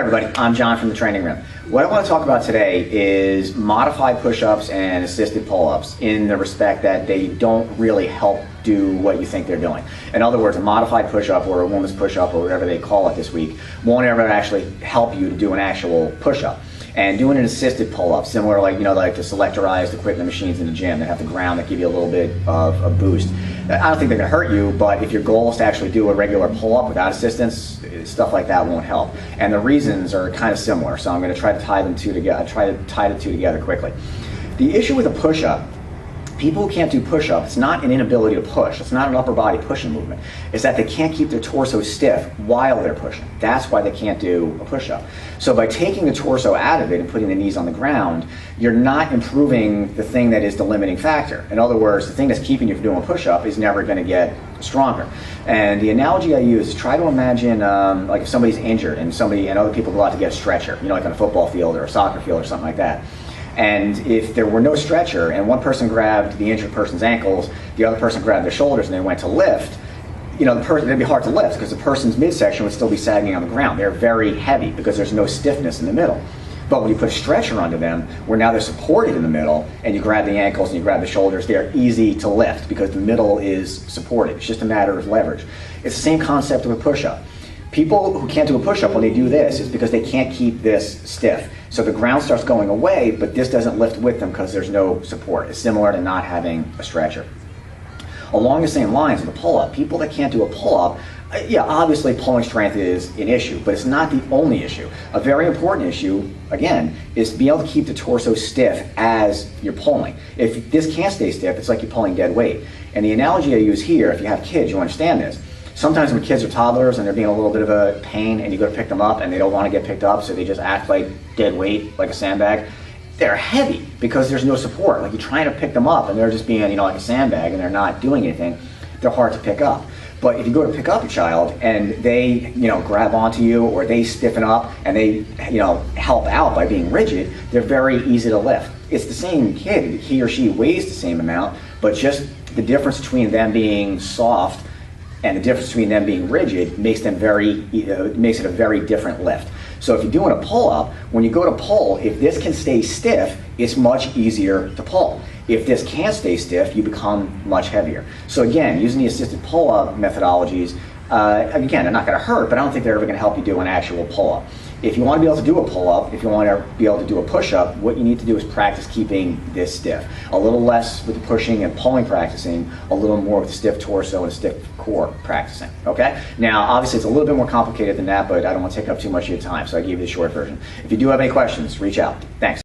Everybody, I'm John from the Training Room. What I want to talk about today is modified push-ups and assisted pull-ups in the respect that they don't really help do what you think they're doing. In other words, a modified push-up or a woman's push-up or whatever they call it this week won't ever actually help you to do an actual push-up. And doing an assisted pull-up, similar like the selectorized equipment machines in the gym that have the ground that give you a little bit of a boost. I don't think they're going to hurt you, but if your goal is to actually do a regular pull-up without assistance, stuff like that won't help. And the reasons are kind of similar, so I'm going to try to tie the two together quickly. The issue with a push-up, people who can't do push-up, it's not an inability to push. It's not an upper body pushing movement. It's that they can't keep their torso stiff while they're pushing. That's why they can't do a push-up. So by taking the torso out of it and putting the knees on the ground, you're not improving the thing that is the limiting factor. In other words, the thing that's keeping you from doing a push-up is never going to get stronger. And the analogy I use is try to imagine like if somebody's injured and other people go out to get a stretcher, like on a football field or a soccer field or something like that. And if there were no stretcher and one person grabbed the injured person's ankles, the other person grabbed their shoulders and they went to lift, it'd be hard to lift because the person's midsection would still be sagging on the ground. They're very heavy because there's no stiffness in the middle. But when you put a stretcher under them, where now they're supported in the middle, and you grab the ankles and you grab the shoulders, they're easy to lift because the middle is supported. It's just a matter of leverage. It's the same concept with a push-up. People who can't do a push-up when they do this is because they can't keep this stiff. So the ground starts going away, but this doesn't lift with them because there's no support. It's similar to not having a stretcher. Along the same lines with a pull-up, people that can't do a pull-up, yeah, obviously pulling strength is an issue, but it's not the only issue. A very important issue, again, is to be able to keep the torso stiff as you're pulling. If this can't stay stiff, it's like you're pulling dead weight. And the analogy I use here, if you have kids, you understand this. Sometimes when kids are toddlers and they're being a little bit of a pain and you go to pick them up and they don't want to get picked up, so they just act like dead weight, like a sandbag. They're heavy because there's no support. Like you're trying to pick them up and they're just being, like a sandbag and they're not doing anything. They're hard to pick up. But if you go to pick up a child and they, grab onto you or they stiffen up and they, help out by being rigid, they're very easy to lift. It's the same kid. He or she weighs the same amount, but just the difference between them being soft and the difference between them being rigid makes it a very different lift. So if you're doing a pull-up, when you go to pull, if this can stay stiff, it's much easier to pull. If this can't stay stiff, you become much heavier. So again, using the assisted pull-up methodologies, again, they're not going to hurt, but I don't think they're ever going to help you do an actual pull-up. If you want to be able to do a pull-up, if you want to be able to do a push-up, what you need to do is practice keeping this stiff. A little less with the pushing and pulling practicing, a little more with the stiff torso and a stiff core practicing, okay? Now, obviously it's a little bit more complicated than that, but I don't want to take up too much of your time, so I gave you the short version. If you do have any questions, reach out. Thanks.